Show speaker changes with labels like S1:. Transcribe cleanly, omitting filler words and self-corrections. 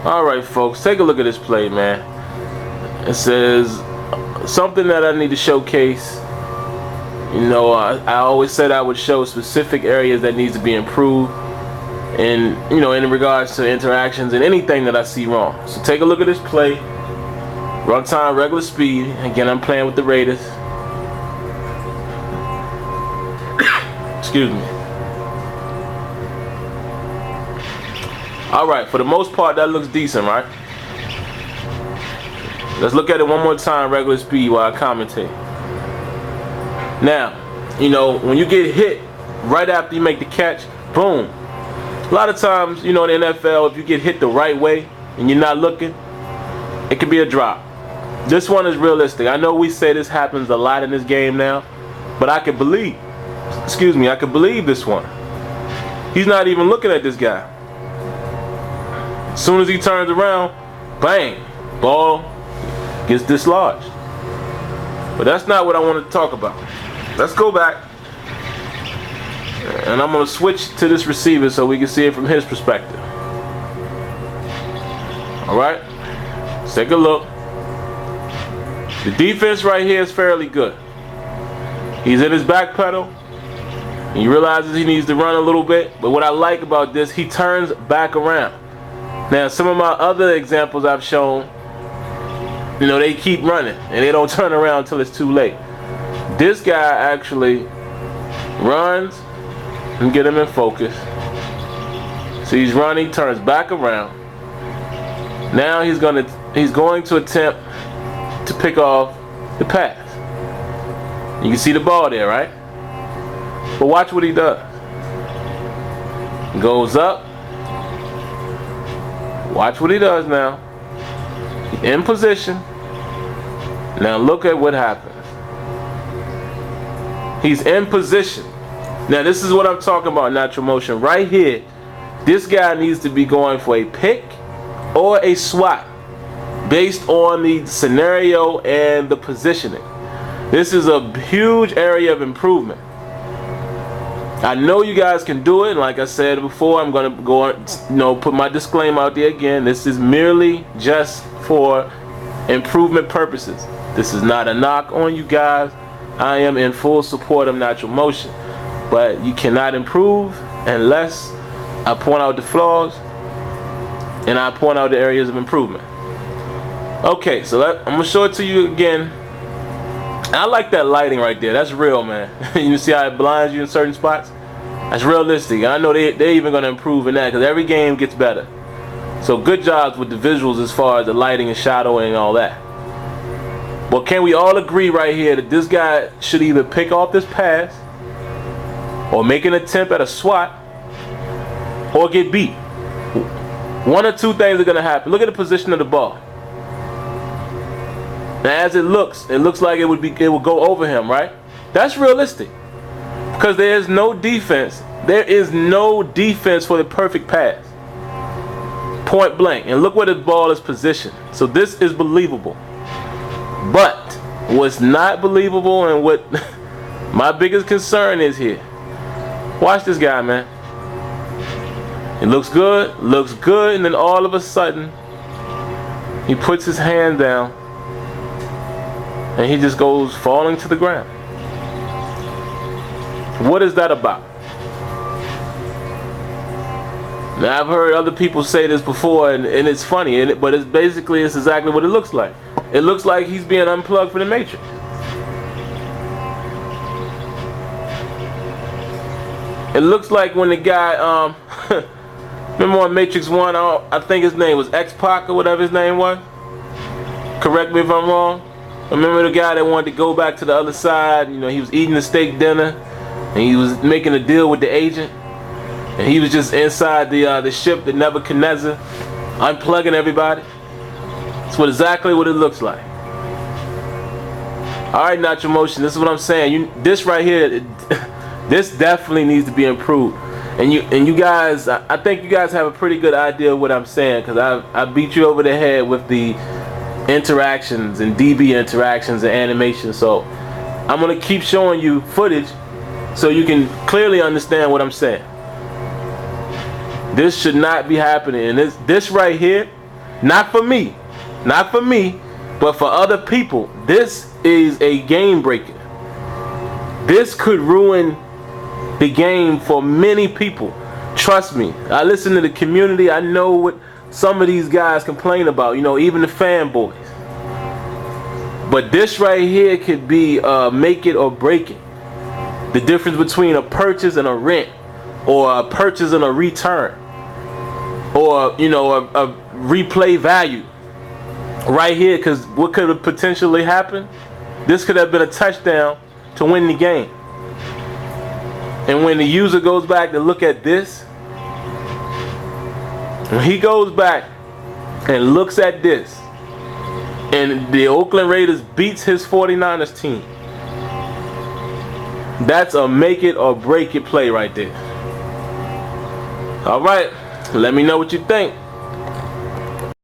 S1: Alright folks, take a look at this play, man. It says something that I need to showcase. You know, I always said I would show specific areas that needs to be improved, and you know, in regards to interactions and anything that I see wrong. So take a look at this play. Runtime, regular speed. Again, I'm playing with the Raiders. Excuse me. Alright, for the most part that looks decent, right? Let's look at it one more time, regular speed, while I commentate. Now, you know, when you get hit right after you make the catch, boom. A lot of times, you know, in the NFL, if you get hit the right way and you're not looking, it could be a drop. This one is realistic. I know we say this happens a lot in this game now, but I can believe, I can believe this one. He's not even looking at this guy. As soon as he turns around, bang, ball gets dislodged. But that's not what I want to talk about. Let's go back, and I'm going to switch to this receiver so we can see it from his perspective. Alright, let's take a look. The defense right here is fairly good. He's in his back pedal. He realizes he needs to run a little bit, but what I like about this, he turns back around. Now, some of my other examples I've shown, you know, they keep running and they don't turn around until it's too late. This guy actually runs and get him in focus. So he's running, turns back around. Now he's going to attempt to pick off the pass. You can see the ball there, right? But watch what he does. Goes up. Watch what he does now. In position. Now look at what happens. He's in position. Now this is what I'm talking about, natural motion. Right here, this guy needs to be going for a pick or a swat based on the scenario and the positioning. This is a huge area of improvement. I know you guys can do it, and like I said before, I'm gonna go on, you know, put my disclaimer out there again. This is merely just for improvement purposes. This is not a knock on you guys. I am in full support of natural motion, but you cannot improve unless I point out the flaws and I point out the areas of improvement. Okay, so I'm gonna show it to you again. I like that lighting right there. That's real, man. You see how it blinds you in certain spots? That's realistic. I know they're even going to improve in that, because every game gets better. So good jobs with the visuals as far as the lighting and shadowing and all that. But can we all agree right here that this guy should either pick off this pass or make an attempt at a swat or get beat? One or two things are going to happen. Look at the position of the ball. Now, as it looks like it would go over him, right? That's realistic, because there is no defense. There is no defense for the perfect pass. Point blank. And look where the ball is positioned. So this is believable. But what's not believable, and what my biggest concern is here. Watch this guy, man. It looks good, and then all of a sudden he puts his hand down and he just goes falling to the ground. What is that about? Now, I've heard other people say this before, and it's funny, but it's exactly what it looks like. It looks like he's being unplugged from the Matrix. It looks like when the guy, remember on Matrix 1, I think his name was X-Pac or whatever his name was? Correct me if I'm wrong. Remember the guy that wanted to go back to the other side? You know, he was eating a steak dinner, and he was making a deal with the agent, and he was just inside the ship, the Nebuchadnezzar, unplugging everybody. That's exactly what it looks like. All right, natural motion. This is what I'm saying. This right here, this definitely needs to be improved. And you guys, I think you guys have a pretty good idea of what I'm saying, because I beat you over the head with the interactions and DB interactions and animations. So I'm gonna keep showing you footage so you can clearly understand what I'm saying. This should not be happening, and this right here, Not for me. Not for me, but for other people. This is a game breaker. This could ruin the game for many people. Trust me. I listen to the community. I know what some of these guys complain about, you know, even the fanboys. But this right here could be make it or break it. The difference between a purchase and a rent, or a purchase and a return, or, you know, a replay value. Right here, because what could have potentially happened? This could have been a touchdown to win the game. And when the user goes back to look at this, when he goes back and looks at this, and the Oakland Raiders beats his 49ers team, that's a make it or break it play right there. All right, let me know what you think.